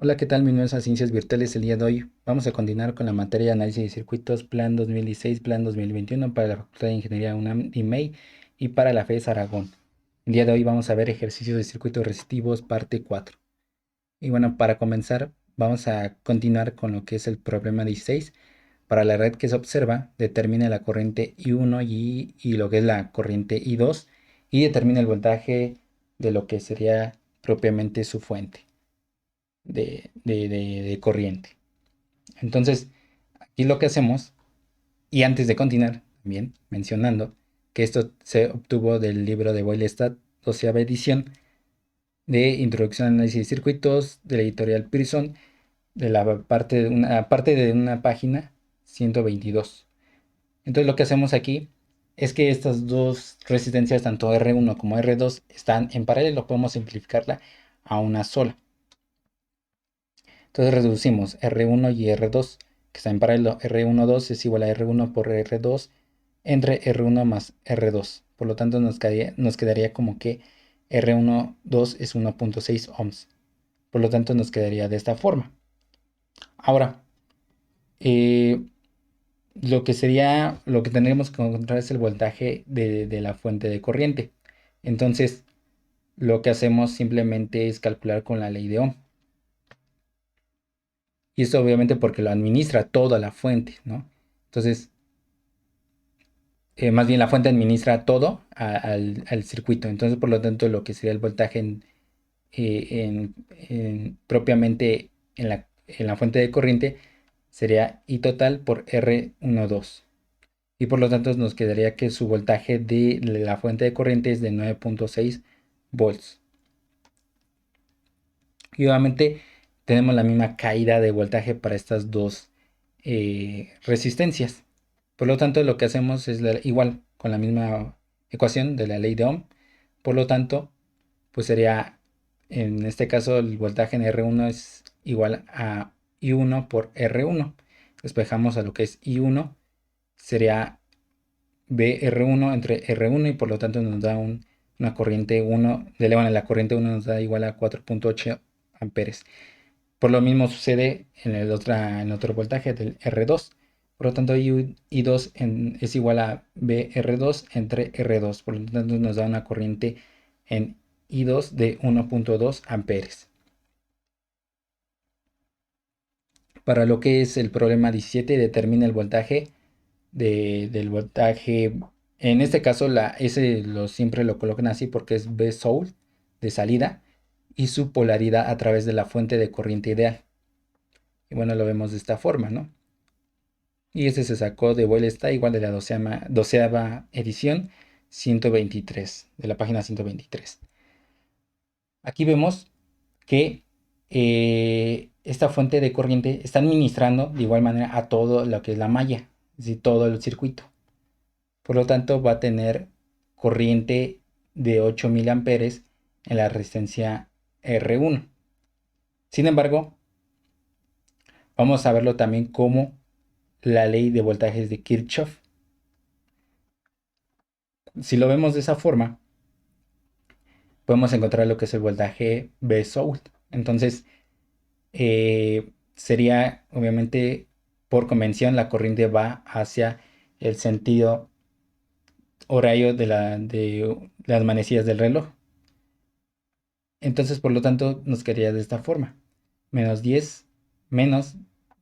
Hola, ¿qué tal? Mi nombre es Ciencias Virtuales. El día de hoy vamos a continuar con la materia de análisis de circuitos Plan 2016, Plan 2021 para la Facultad de Ingeniería UNAM y MEI y para la FES Aragón. El día de hoy vamos a ver ejercicios de circuitos resistivos parte 4. Y bueno, para comenzar vamos a continuar con lo que es el problema 16. Para la red que se observa, determina la corriente I1 y lo que es la corriente I2 y determina el voltaje de lo que sería propiamente su fuente de corriente. Entonces, aquí lo que hacemos, y antes de continuar, también mencionando que esto se obtuvo del libro de Boylestad, 12ª edición, de Introducción al Análisis de Circuitos, de la editorial Pearson, de la parte de una página 122. Entonces, lo que hacemos aquí es que estas dos resistencias, tanto R1 como R2, están en paralelo. Podemos simplificarla a una sola. Entonces reducimos R1 y R2, que está en paralelo. R12 es igual a R1 por R2 entre R1 más R2. Por lo tanto, nos quedaría como que R12 es 1.6 ohms. Por lo tanto, nos quedaría de esta forma. Ahora, eh, lo que tendríamos que encontrar es el voltaje de la fuente de corriente. Entonces, lo que hacemos simplemente es calcular con la ley de Ohm. Y esto obviamente porque lo administra toda la fuente, ¿no? Entonces, más bien la fuente administra todo al circuito. Entonces, por lo tanto, lo que sería el voltaje propiamente en la fuente de corriente sería I total por R12. Y por lo tanto nos quedaría que su voltaje de la fuente de corriente es de 9.6 volts. Y obviamente tenemos la misma caída de voltaje para estas dos resistencias. Por lo tanto, lo que hacemos es igual con la misma ecuación de la ley de Ohm. Por lo tanto, pues sería, en este caso, el voltaje en R1 es igual a I1 por R1. Despejamos a lo que es I1, sería BR1 entre R1 y por lo tanto nos da una corriente 1, de la corriente 1 nos da igual a 4.8 amperes. Por lo mismo sucede en el otro voltaje del R2. Por lo tanto, I2 es igual a BR2 entre R2. Por lo tanto, nos da una corriente en I2 de 1.2 amperes. Para lo que es el problema 17, determina el voltaje del voltaje. En este caso, siempre lo colocan así porque es B soul de salida y su polaridad a través de la fuente de corriente ideal. Y bueno, lo vemos de esta forma, ¿no? Y este se sacó de Vuelta igual de la doceava edición 123, de la página 123. Aquí vemos que esta fuente de corriente está administrando de igual manera a todo lo que es la malla, es decir, todo el circuito. Por lo tanto, va a tener corriente de 8000 amperes en la resistencia R1. Sin embargo, vamos a verlo también como la ley de voltajes de Kirchhoff. Si lo vemos de esa forma, podemos encontrar lo que es el voltaje B soul. Entonces, sería obviamente por convención la corriente va hacia el sentido horario de las manecillas del reloj. Entonces, por lo tanto, nos quedaría de esta forma. Menos 10 menos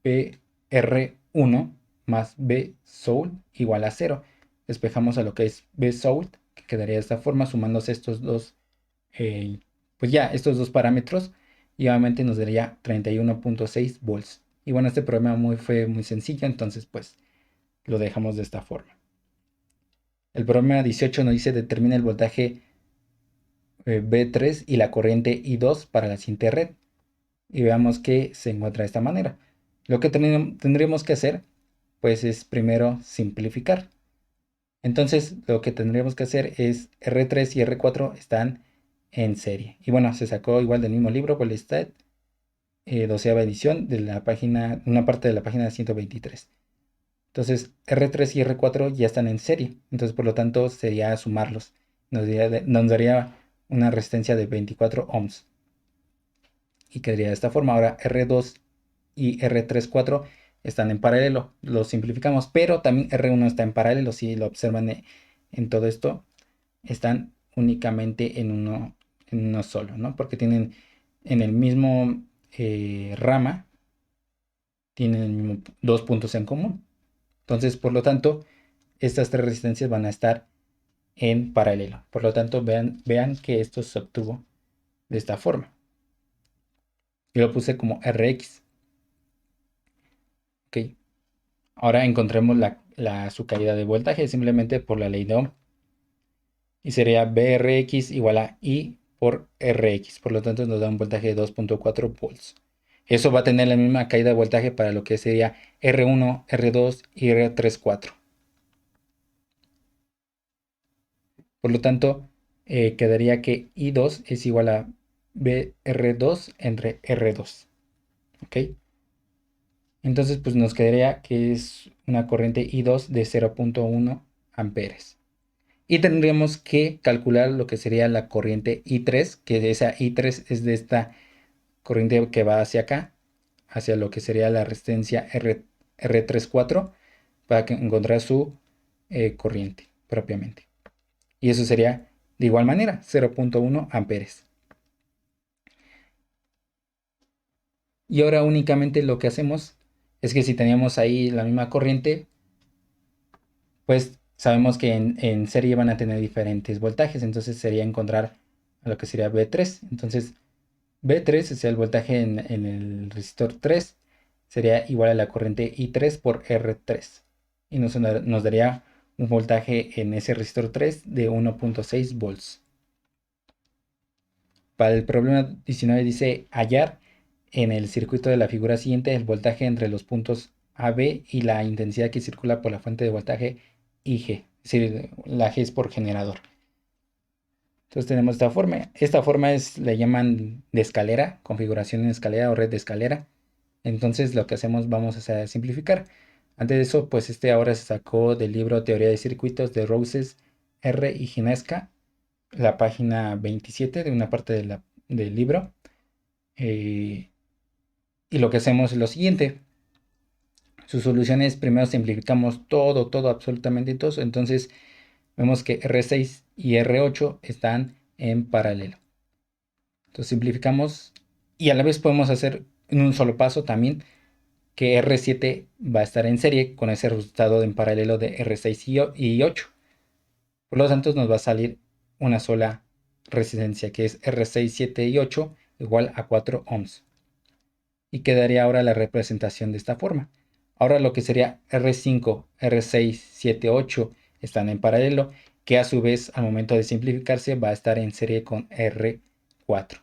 BR1 más B soul igual a 0. Despejamos a lo que es B soul, que quedaría de esta forma, sumándose estos dos parámetros, y obviamente nos daría 31.6 volts. Y bueno, este problema fue muy sencillo, entonces pues lo dejamos de esta forma. El problema 18 nos dice determina el voltaje B3 y la corriente I2 para la siguiente red. Y veamos que se encuentra de esta manera. Lo que tendríamos que hacer pues es primero simplificar. Entonces lo que tendríamos que hacer es R3 y R4 están en serie. Y bueno, se sacó igual del mismo libro, Boylestad, 12ª edición, de la página, una parte de la página 123. Entonces R3 y R4 ya están en serie. Entonces por lo tanto sería sumarlos. Nos daría una resistencia de 24 ohms. y quedaría de esta forma. Ahora R2 y R34 están en paralelo, lo simplificamos, pero también R1 está en paralelo, si lo observan en todo esto, están únicamente en uno solo, ¿no? Porque tienen en el mismo rama, tienen el mismo, dos puntos en común. Entonces, por lo tanto, estas tres resistencias van a estar en paralelo. Por lo tanto, vean que esto se obtuvo de esta forma. Yo lo puse como Rx. Ok. Ahora encontremos su caída de voltaje simplemente por la ley de Ohm. Y sería Brx igual a I por Rx. Por lo tanto, nos da un voltaje de 2.4 volts. Eso va a tener la misma caída de voltaje para lo que sería R1, R2 y R34. Por lo tanto, quedaría que I2 es igual a BR2 entre R2. ¿Ok? Entonces, pues nos quedaría que es una corriente I2 de 0.1 amperes. Y tendríamos que calcular lo que sería la corriente I3, que esa I3 es de esta corriente que va hacia acá, hacia lo que sería la resistencia R34, para que encontrar su corriente propiamente. Y eso sería de igual manera 0.1 amperes. Y ahora únicamente lo que hacemos es que si teníamos ahí la misma corriente, pues sabemos que en serie van a tener diferentes voltajes, entonces sería encontrar lo que sería B3. Entonces B3 es el voltaje en el resistor 3, sería igual a la corriente I3 por R3. Y nos daría un voltaje en ese resistor 3 de 1.6 volts. Para el problema 19 dice hallar en el circuito de la figura siguiente el voltaje entre los puntos AB y la intensidad que circula por la fuente de voltaje IG. Es decir, la G es por generador. Entonces tenemos esta forma. Esta forma le llaman de escalera, configuración en escalera o red de escalera. Entonces lo que hacemos, vamos a simplificar. Antes de eso, pues ahora se sacó del libro Teoría de Circuitos de Roses, R y Ginesca, la página 27 de una parte del libro. Y lo que hacemos es lo siguiente. Sus soluciones, primero simplificamos todo, absolutamente todo. Entonces vemos que R6 y R8 están en paralelo. Entonces simplificamos y a la vez podemos hacer en un solo paso también que R7 va a estar en serie con ese resultado en paralelo de R6 y 8. Por lo tanto, nos va a salir una sola resistencia que es R6, 7 y 8 igual a 4 ohms. Y quedaría ahora la representación de esta forma. Ahora lo que sería R5, R6, 7, 8 están en paralelo, que a su vez al momento de simplificarse va a estar en serie con R4.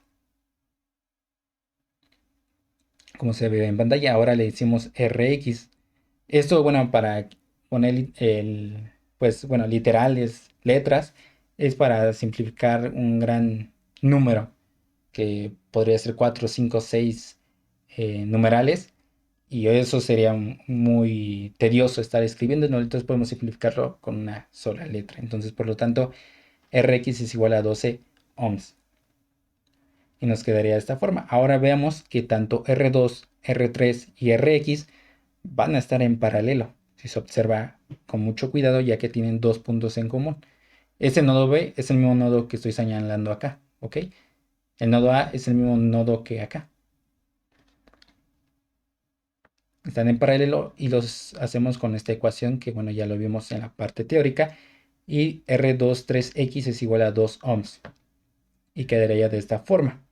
Como se ve en pantalla, ahora le decimos Rx. Esto, bueno, para poner pues, bueno, literales, letras, es para simplificar un gran número, que podría ser 4, 5, 6 numerales, y eso sería muy tedioso estar escribiendo, ¿no? Entonces podemos simplificarlo con una sola letra. Entonces, por lo tanto, Rx es igual a 12 ohms. Y nos quedaría de esta forma. Ahora veamos que tanto R2, R3 y Rx van a estar en paralelo, si se observa con mucho cuidado, ya que tienen dos puntos en común. Este nodo B es el mismo nodo que estoy señalando acá, ¿ok? El nodo A es el mismo nodo que acá. Están en paralelo y los hacemos con esta ecuación que, bueno, ya lo vimos en la parte teórica. Y R23X es igual a 2 ohms. Y quedaría de esta forma.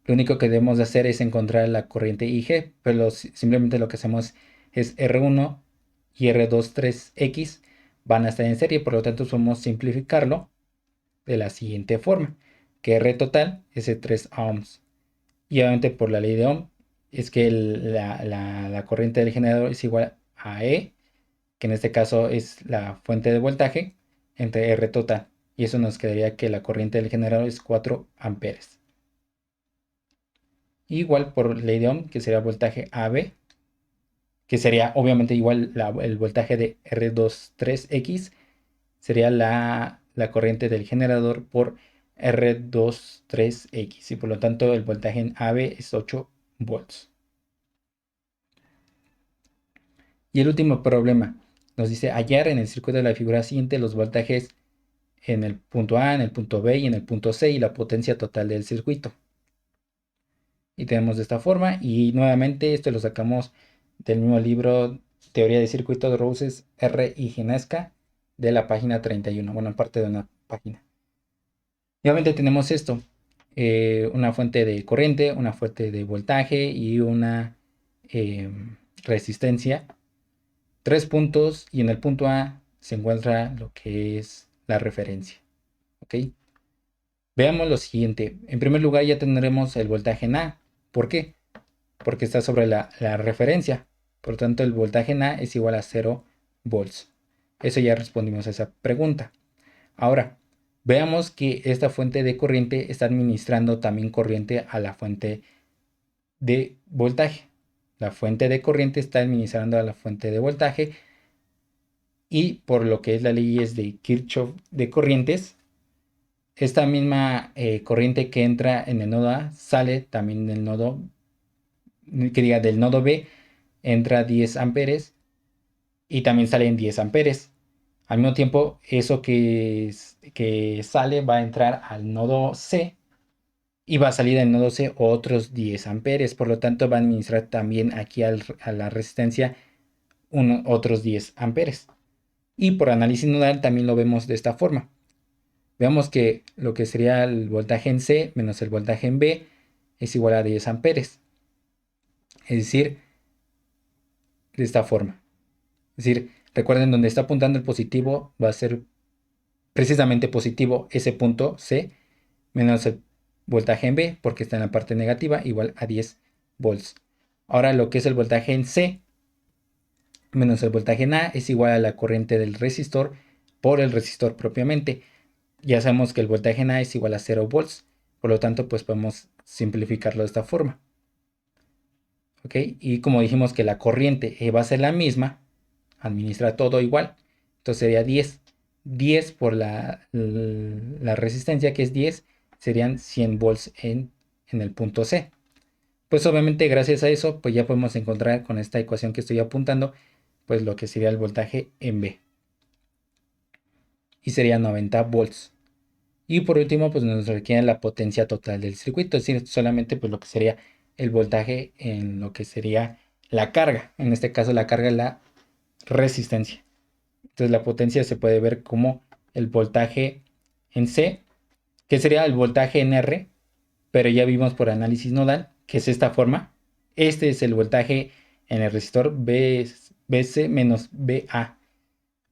Lo único que debemos de hacer es encontrar la corriente IG, pero simplemente lo que hacemos es R1 y R23X van a estar en serie, por lo tanto podemos simplificarlo de la siguiente forma, que R total es de 3 ohms. Y obviamente por la ley de Ohm es que la corriente del generador es igual a E, que en este caso es la fuente de voltaje, entre R total. Y eso nos quedaría que la corriente del generador es 4 amperes. Igual por ley de Ohm, que sería voltaje AB, que sería obviamente igual el voltaje de R23X, sería la corriente del generador por R23X y por lo tanto el voltaje en AB es 8 volts. Y el último problema nos dice hallar en el circuito de la figura siguiente los voltajes en el punto A, en el punto B y en el punto C y la potencia total del circuito. Y tenemos de esta forma y nuevamente esto lo sacamos del mismo libro Teoría de Circuitos de Roses R. y Ginesca de la página 31, bueno, parte de una página. Y obviamente tenemos esto, una fuente de corriente, una fuente de voltaje y una resistencia. 3 puntos y en el punto A se encuentra lo que es la referencia. ¿Ok? Veamos lo siguiente. En primer lugar ya tendremos el voltaje en A. ¿Por qué? Porque está sobre la referencia. Por lo tanto el voltaje en A es igual a 0 volts. Eso ya respondimos a esa pregunta. Ahora, veamos que esta fuente de corriente está administrando también corriente a la fuente de voltaje. La fuente de corriente está administrando a la fuente de voltaje y por lo que es la ley de Kirchhoff de corrientes, esta misma corriente que entra en el nodo A sale también del nodo, que diga, del nodo B, entra 10 amperes y también salen 10 amperes. Al mismo tiempo, eso que sale va a entrar al nodo C y va a salir del nodo C otros 10 amperes. Por lo tanto, va a administrar también aquí a la resistencia otros 10 amperes. Y por análisis nodal también lo vemos de esta forma. Veamos que lo que sería el voltaje en C menos el voltaje en B es igual a 10 amperes. Es decir, de esta forma. Es decir, recuerden donde está apuntando el positivo va a ser precisamente positivo ese punto C menos el voltaje en B porque está en la parte negativa igual a 10 volts. Ahora lo que es el voltaje en C menos el voltaje en A es igual a la corriente del resistor por el resistor propiamente. Ya sabemos que el voltaje en A es igual a 0 volts, por lo tanto pues podemos simplificarlo de esta forma. ¿Ok? Y como dijimos que la corriente va a ser la misma, administra todo igual, entonces sería 10. 10 por la resistencia que es 10 serían 100 volts en el punto C. Pues obviamente gracias a eso pues ya podemos encontrar con esta ecuación que estoy apuntando pues lo que sería el voltaje en B. Y sería 90 volts. Y por último, pues nos requiere la potencia total del circuito, es decir, solamente pues lo que sería el voltaje en lo que sería la carga. En este caso la carga es la resistencia. Entonces la potencia se puede ver como el voltaje en C, que sería el voltaje en R, pero ya vimos por análisis nodal que es esta forma. Este es el voltaje en el resistor BC menos BA.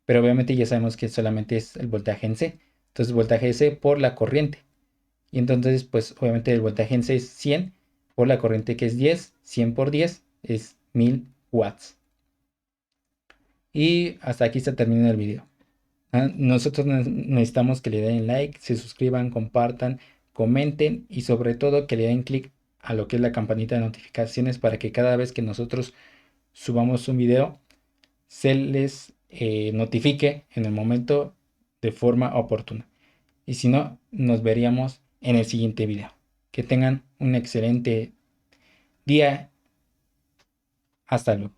Pero obviamente ya sabemos que solamente es el voltaje en C. Entonces voltaje C por la corriente. Y entonces pues obviamente el voltaje en C es 100 por la corriente que es 10. 100 por 10 es 1000 watts. Y hasta aquí se termina el video. Nosotros necesitamos que le den like, se suscriban, compartan, comenten y sobre todo que le den clic a lo que es la campanita de notificaciones para que cada vez que nosotros subamos un video se les notifique en el momento de forma oportuna. Y si no, nos veríamos en el siguiente video. Que tengan un excelente día. Hasta luego.